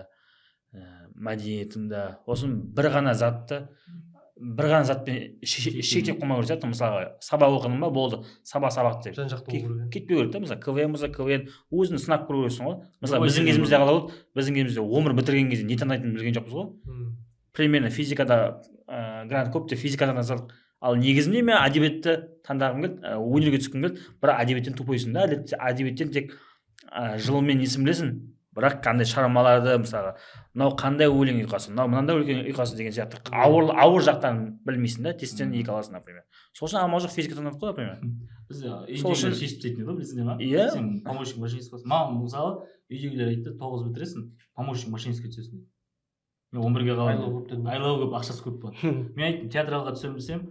Speaker 4: мәдениетің де. Осыны бір ғана затпен шектеп қоймау керек сияқты. Мысалға сабақ оқыдың ба, болды, сабақ деп
Speaker 3: жан жақты болу керек.
Speaker 4: кетпеу керек та. Мысалы КВН болса КВН өзін сынап көру керексің ғой. Мысалы біздің кезімізде қалай болды, біздің кезімізде 11 бітірген кезде не таңдайтынын білген жоқпыз ғой. Примерно физикада грант көп деп физикадан жаздық. Ал негізінде мен әдебиетті таңдағым келді, өнерге түскім келді, бірақ әдебиеттен тупойсың да. Әдебиеттен тек жылмен несін білесің, бірақ қандай шығармаларды, мысалы мынау қандай өлең ұйқасы, мынау мынандай өлең ұйқасы деген сияқты ауыр жақтарын білмейсің да, тесттен 2 аласың, например. Сол үшін амал жоқ физика таңдадық қой, например.
Speaker 2: Біз үйдегілер шешіп тастайтын еді ғой, білесіңдер ма?
Speaker 4: Иә.
Speaker 2: Сен помощник машинист боласың. Маған мысалы үйдегілер айтты, 9 бітіресің, помощник машинистке түсесің дейді. Мен 11-ге қалдым. Айлығы көп, ақшасы көп болады. Мен айттым, театралға түсемін десем,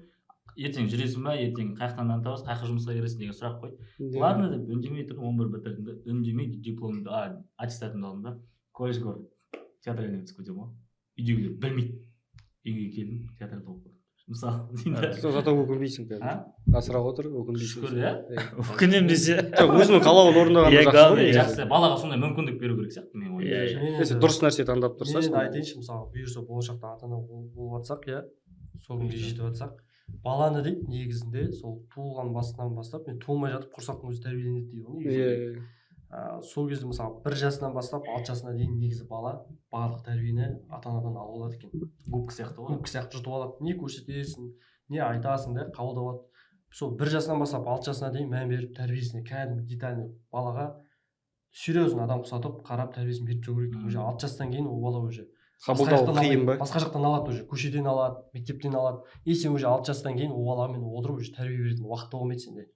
Speaker 2: ертең жүресің ба, ертең қай жақтан табасың, қай жаққа жұмысқа кіресің деген сұрақ қойды. Ладно деп үндемей тұрдым, 11 бітірдім де, үндемей дипломымды, аттестатымды алдым да, колледжге бардым. Театральный түсіп кетемін ғой. Үйдегілер білмейді. Үйге келдім, театрда оқып. Мысалы,
Speaker 1: зато өкінбейсің кәдімгі. Асырап отыр, өкінбейсің.
Speaker 2: шүкір, иә.
Speaker 4: Өкінемін десе.
Speaker 1: Өзінің қалауын орындағаны жақсы ғой.
Speaker 2: Жақсы, балаға сондай мүмкіндік беру керек сияқты мен ойлаймын.
Speaker 1: Дұрыс нәрсе таңдап тұрсаң.
Speaker 3: Мен айтайыншы, мысалы бұйырса болашақта ата-ана болып жатсақ, иә, сол күнге жетіп жатсақ, баланы дейді негізінде сол туылған басынан бастап, мен туылмай жатып құрсақтың өзі тәрбиеленеді дейді ғой негізінде. Сол кезде мысалы 1 жасынан бастап 6 жасына дейін негізі бала барлық тәрбиені ата-анадан алып алады екен.
Speaker 2: Губка сияқты ғой.
Speaker 3: Губка сияқты жұтып алады. Не көрсетесің, не айтасың да қабылдап алады. Сол 1 жасынан бастап 6 жасына дейін мән беріп тәрбиесіне кәдімгі детальный балаға серьезно адам ұқсатып қарап тәрбиесін беріп жүру керек. Уже 6 жастан кейін ол бала уже
Speaker 1: қабылдау қиын ба?
Speaker 3: Басқа жақтан алады уже, көшеден алады, мектептен алады. И сен уже 6 жастан кейін ол баламен отырып уже тәрбие беретін уақыт болмайды сенде.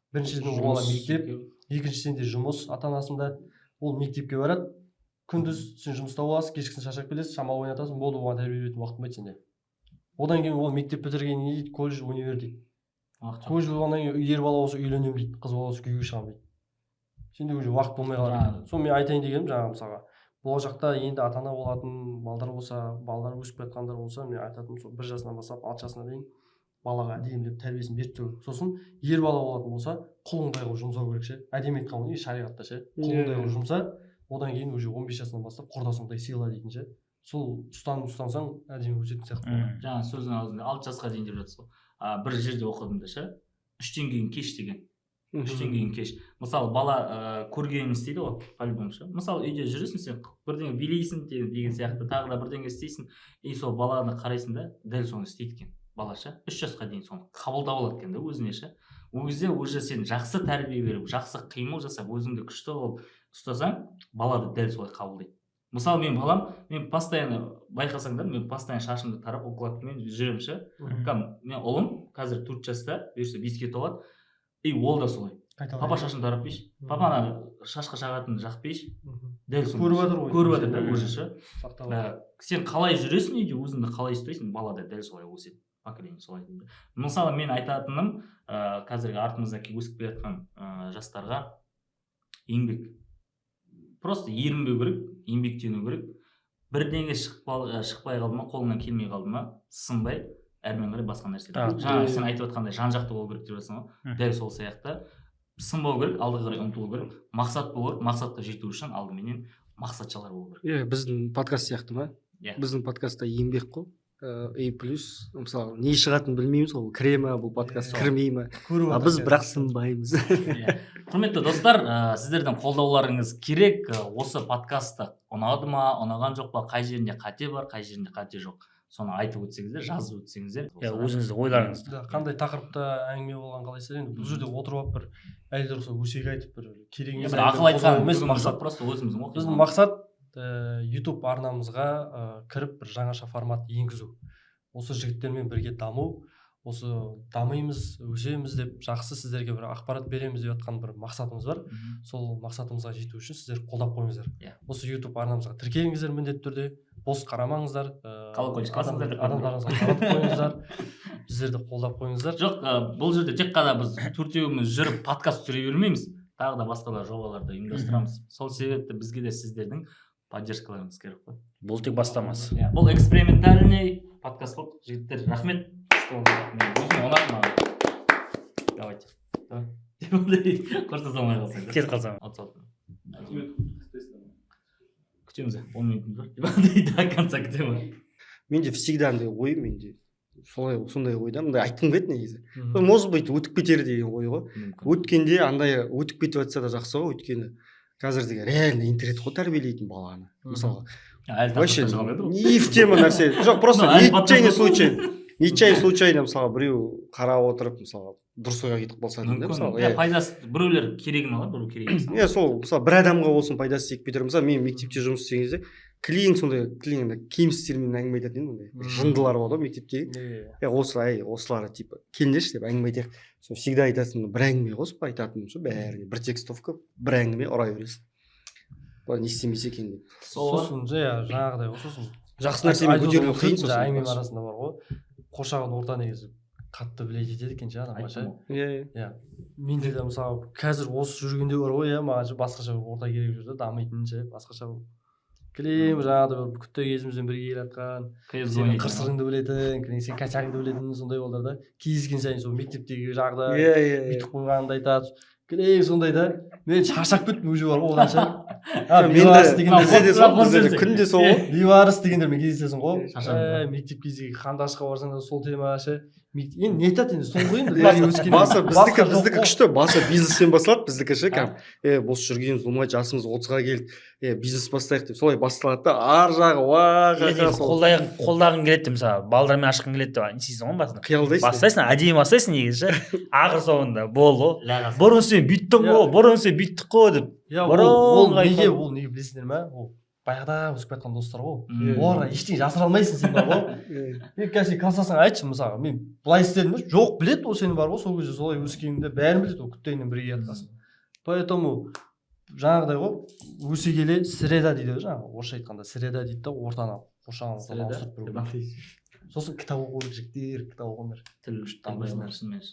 Speaker 3: Біріншіден ол бала мектеп, екіншіден де жұмыс ата-анасында. Ол мектепке барады, күндіз сен жұмыста боласың, кешкісін шаршап келесің, шама ойнатасың, болды, оған тәрбие беретін уақыт болмайды сенде. Одан кейін ол мектеп бітірген не дейді, колледж, универ дейді. Колледж болғаннан кейін ер бала болса үйленемін дейді, қыз бала болса күйеуге шығамын дейді. Сенде уже уақыт болмай қалады. Соны мен айтайын дегенім, жаңағы мысалға болашақта енді ата-ана болатын балдар болса, балдар өсіп жатқандар болса, мен айтатыным сол 1 жасынан бастап 6 жасына дейін балаға әдемілеп тәрбиесін беріп тұру. Сосын ер бала болатын болса, құлыңдай қылып жұмсау керек ше. Әдемі айтқан ғой, шариғатта ше. Құлыңдай қылып жұмса, одан кейін уже 15 жасынан бастап құрдасыңдай сыйла дейтін ше. Сол ұстансаң әдемі өсетін сияқты.
Speaker 2: Жаңа сөздің аузында 6 жасқа дейін деп жатсыз ғой. Бір жерде оқыдым да ше. 3-тен кейін кеш деген. 3-тен кейін кеш. Мысалы бала көргенін істейді ғой, по-любому ше. Мысалы үйде жүресің сен, бірдеңе билейсің деген сияқты, тағы да бірдеңе істейсің, и сол баланы қарайсың да, дәл соны істейді екен. Бала ше, 3 жасқа дейін соны қабылдап алады екен да өзіне ше. Ол кезде уже сен жақсы тәрбие беріп, жақсы қимыл жасап, өзіңді күшті қылып ұстасаң, бала да дәл солай қабылдайды. Мысалы мен балам, мен постоянно байқасаңдар, мен постоянно шашымды тарап укладкамен жүремін ше. Мен ұлым қазір 4 жаста, бұйырса 5-ге толады. И ол да солай. Папа шашын тарап бейші. Папа ана шашқа шағатынды жақпейші. Дәл соны көріп жатыр да уже ше. Сен қалай жүресің үйде, өзіңді қалай ұстайсың, бала да дәл солай өседі. Поколение солай. Мысалы мен айтатыным, қазіргі артымызда өсіп келе жатқан жастарға еңбек. Просто ерінбеу керек, еңбектену керек. Бірдеңе шықпай қалды ма, қолыңнан келмей қалды ма, сынбай, әрмен қарай басқа нәрсе. Жаңа сен айтып жатқандай жан-жақты болу керек деп жатсың ғой. Дәл сол сияқты сынбау керек, алдыға қарай ұмтылу керек, мақсат болу керек, мақсатқа жету үшін алдыменен мақсатшылар болу керек.
Speaker 1: Біздің подкаст сияқты ма? Біздің подкастта еңбек қой. плюс мысалы не шығатынын білмейміз ғой, кіре ма бұл подкаст, кірмей ма, біз бірақ сынбаймыз.
Speaker 2: Құрметті достар, сіздердің қолдауларыңыз керек. Осы подкастты ұнады ма, ұнаған жоқ па, қай жерінде қате бар, қай жерінде қате жоқ, соны айтып өтсеңіздер, жазып өтсеңіздер.
Speaker 4: Өзіңіздің ойларыңызды.
Speaker 3: Қандай тақырыпта әңгіме болған қалайсыздар, енді бұл жерде отырып алып бір әлде дұрыс өсек айтып бір керек емес
Speaker 2: ақыл айтқан емес, мақсат просто өзіміздің ғой.
Speaker 3: Біздің мақсат YouTube арнамызға кіріп бір жаңаша формат енгізу. Осы жігіттермен бірге даму, осы дамимыз, өсеміз деп жақсы сіздерге бір ақпарат береміз деп жатқан бір мақсатымыз бар. Сол мақсатымызға жету үшін сіздер қолдап қойыңыздар. Осы YouTube арнамызға тіркеліңіздер міндетті түрде, бос қарамаңыздар, адамдарыңызға таратып қойыңыздар, біздерді қолдап қойыңыздар.
Speaker 2: Жоқ, бұл жерде тек қана біз төртеуміз жүріп подкаст түсіре бермейміз, тағы да басқа да жобаларды ұйымдастырамыз. Сол себепті бізге де сіздердің поддержкаларыңыз керек қой.
Speaker 4: Бұл тек бастамасы.
Speaker 2: Бұл экспериментальный подкаст болды. Жігіттер, рахмет. өзің ұнады маған. Давайте. Қорса салмай қалсаң.
Speaker 4: кетіп қалсам.
Speaker 2: Күтеміз, 10 минутымыз бар. До конца күтеміз.
Speaker 1: Менде всегда андай ой, менде сондай ойда мындай айтқым келеді негізі. Может быть өтіп кетер деген ой ғой. Өткенде андай өтіп кетіп жатса да жақсы ғой, өйткені қазірдегі реально интернет қой тәрбиелейтін баланы. Мысалға вообще не в тема нәрсе. Жоқ, просто нечаянно случайно мысалға біреу қарап отырып мысалға дұрыс ойға кетіп қалса деймін да мысалға.
Speaker 2: Пайдасы біреулер керегін алады, біреу керек емес.
Speaker 1: Сол мысалы бір адамға болсын пайдасы тиіп кетер. Мысалы мен мектепте жұмыс істеген кезде клиент кемсіздермен әңгіме айтатын едім, ондай жындылар болады ғой мектептегі. Осылар типа келіңдерші деп әңгіме айтайық. Сол всегда айтасың, бір әңгіме қосып айтатыным ше, бәріне бір текстовка, бір әңгіме ұра бересің. Бұлар не істемесе екен деп.
Speaker 3: Сосын жаңағыдай сосын
Speaker 1: жақсы нәрсемен көтерілу қиын.
Speaker 3: сосын әңгіменің арасында бар ғой, қоршаған орта негізі қатты влиять етеді екен ше адамға ше. Иә. Менде де мысалы қазір осы жүргенде бар ғой, маған басқаша орта керек жүрді, дамитын ше, басқаша клеем жаңағыдай бір күтті кезімізден бірге келатқан, сенің қырсығыңды білетін, сен качағыңды білетін сондай балдар да. Кездескен сайын сол мектептегі жағдай, бүйтіп қойғанды айтады. Клеем сондай да. Мен шаршап кеттім уже бар ғой одан ше.
Speaker 1: Бізде күнде сол ғой.
Speaker 3: Ливарыс дегендермен кездесесің ғой. Мектеп кездегі қандашқа барсаң да сол тема ше. Енді не айтады енді сол ғой енді.
Speaker 1: Біздікі күшті, басы бизнеспен басталады, біздікі ше кәм. Бос жүргеніміз болмайды, жасымыз 30-ға келді. Бизнес бастайық деп солай басталады да, ар жағы
Speaker 4: қолдағың келеді мысалы, балдармен ашқың келеді деп несейсің ғой басында.
Speaker 1: Қиялдайсың.
Speaker 4: Бастайсың, әдейі бастайсың негізі ше. Ақыр соңында болды. Бұрын сен бүйттің ғой, бұрын сен бүйттік қой деп.
Speaker 3: Ол неге білесіңдер ме? Ол баяғыда өсіп жатқан достар ғой. Оларға ештеңе жасыра алмайсың сен бар ғой. Мен қазір классасың айтшы мысалға, мен былай істедім бе? Жоқ, біледі ол сені бар ғой, сол кезде солай өскеніңде бәрін біледі, ол күттейінен бірге жатқасын. Поэтому жаңағыдай ғой, өсе келе среда дейді жаңағы, орысша айтқанда среда дейді да, ортаны қоршаған ортаны ауыстырып беру. Сосын кітап оқу керек, жігіттер, кітап оқыңдар.
Speaker 2: Тіл дамайсыңдар шынымен.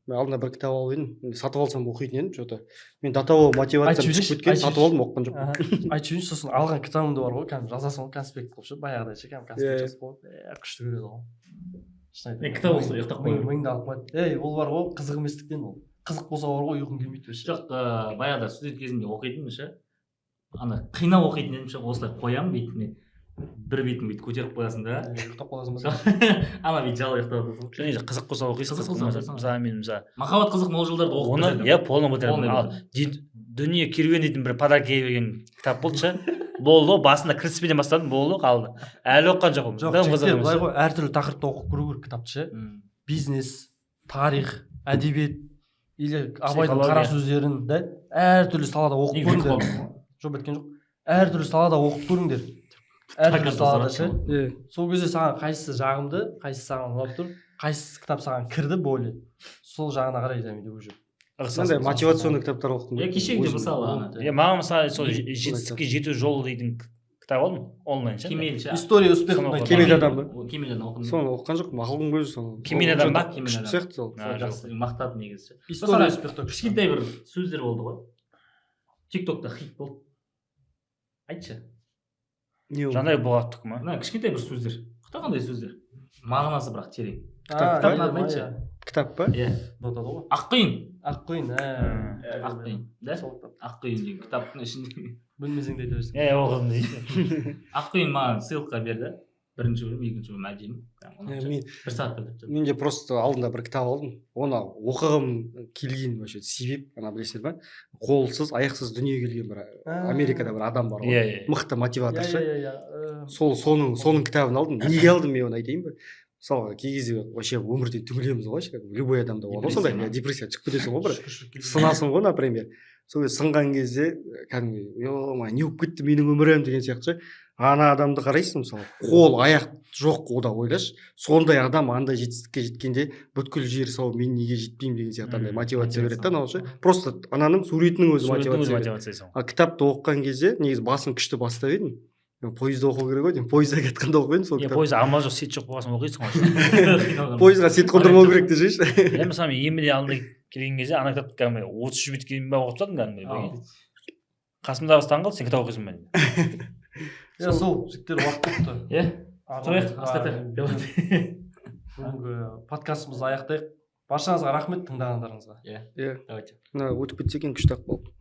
Speaker 1: Мен алдында бір кітап алып едім, сатып алсам оқитын едім, что-то. Мен датао мотивациям түсіп кеткен, сатып алдым, оқыған жоқпын.
Speaker 3: Айтып жүрейінші, сосын алған кітабымды бар ғой, кәдімгі жазасың ғой, конспект қылып ше, баяғыдай ше, кәдімгі конспект жазып қойып, күшті көреді ғой.
Speaker 2: Кітап оқып ұйықтап қойды.
Speaker 3: Миыңды алып қояды. Ол бар ғой, қызық еместіктен ол. Қызық болса бар ғой, ұйқың келмейді ше.
Speaker 2: Жоқ, баяғыда студент кезінде оқитынмын ше. Ана қинап оқитын едім ше, осылай қоямын бетіне. Бір бетін бүйтіп көтеріп қоясың да.
Speaker 3: Ұйықтап қаласың ба?
Speaker 2: Ана бүйтіп жалы ұйықтап отырсың.
Speaker 4: Және қызық болса оқисың. Мысалы мен
Speaker 2: махаббат қызық мол жылдарды оқып
Speaker 4: оны полный бітірдім. Дүние керуен дейтін бір подарок берген кітап болды ше. Болды, басында кіріспеден бастадым, болды, қалды. Әлі оқыған жоқпын.
Speaker 3: Жоқ, жігіттер былай ғой, әртүрлі тақырыпта оқып көру керек кітапты ше. Бизнес, тарих, әдебиет или абайдың қара сөздерін да әртүрлі салада оқып көріңдер. Жоқ, біткен жоқ. Әртүрлі салада оқып көріңдер. Әртүрлі салада ше. Сол кезде саған қайсысы жағымды, қайсысы саған ұнап тұр, қайсысы кітап саған кірді более. Сол жағына қарай дамиды уже.
Speaker 1: Қандай мотивационный кітаптар оқыдым.
Speaker 2: Кешегде мысалы
Speaker 4: маған мысалы сол жетістікке жету жолы дейтін кітап алдым онлайн ше.
Speaker 3: История успеха.
Speaker 1: Кемел адам ба?
Speaker 2: Кемел адам оқыдым.
Speaker 1: Соны оқыған жоқпын, мақұлдың көзі соны.
Speaker 4: Кемел адам ба?
Speaker 1: Күшті сияқты сол.
Speaker 2: Мақтады негізі.
Speaker 3: История успеха.
Speaker 2: Кішкентай бір сөздер болды ғой. TikTokта хит болды. Айтшы.
Speaker 4: Жандай болғаттық ма?
Speaker 2: Кішкентай бір сөздер. Қандай сөздер? Мағынасы бірақ терең.
Speaker 1: Кітап па?
Speaker 2: Иә. Аққұйын.
Speaker 3: Аққұйын.
Speaker 2: Аққұйын. Да? Аққұйын деген кітаптың ішінде.
Speaker 3: Білмесең де айта берсің.
Speaker 4: Оқыдым дейсің.
Speaker 2: Аққұйын маған ссылка берді. Бірінші бөлім, екінші бөлім әдемі. Бір сағат берді.
Speaker 1: Мен де просто алдында бір кітап алдым. Оны оқығым келген вообще себеп, ана білесіңдер ма? Қолсыз, аяқсыз дүниеге келген бір Америкада бір адам бар ғой. Мықты мотиватор ше. Соның кітабын алдым. Неге алдым мен оны айтайын ба? Мысалға кей кезде вообще өмірден түңілеміз ғой ше. Любой адамда болады сондай депрессия түсіп кетесің ғой бір. Сынасың ғой, например. Сол сынған кезде кәдімгі ё-ма не болып кетті менің өмірім деген сияқты ше. Ана адамды қарайсың мысалы, қол аяқ жоқ ода ойлашы, сондай адам андай жетістікке жеткенде бүткіл жер сау, мен неге жетпеймін деген сияқты андай мотивация береді да, анау ше. Просто ананың суретінің өзі мотивация. А кітапты оқыған кезде негізі басын күшті бастап едім. Мен пойызда оқу керек ғой деймін, пойызда кетканда оқып едім сол кітапты.
Speaker 4: Пойызда амал жоқ, сет жоқ болғасын оқисың ғой.
Speaker 1: Пойызға сет қондырмау керек десейші.
Speaker 4: Мысалы мен еміне алдында келген кезде ана кітапты кәдімгі 33 бетке ба оқып тастадым кәдімгі. Қасымдағы стан қалды, сен кітап оқисың ба дейді.
Speaker 3: Сол жігіттер уақыт болыпты.
Speaker 2: Сояқ, астата.
Speaker 3: бүгінгі подкастымызды аяқтайық. Баршаңызға рахмет тыңдағандарыңызға.
Speaker 2: Иә,
Speaker 1: Иә,
Speaker 2: давайте.
Speaker 1: өтіп кетсе екен күшті ақ болды.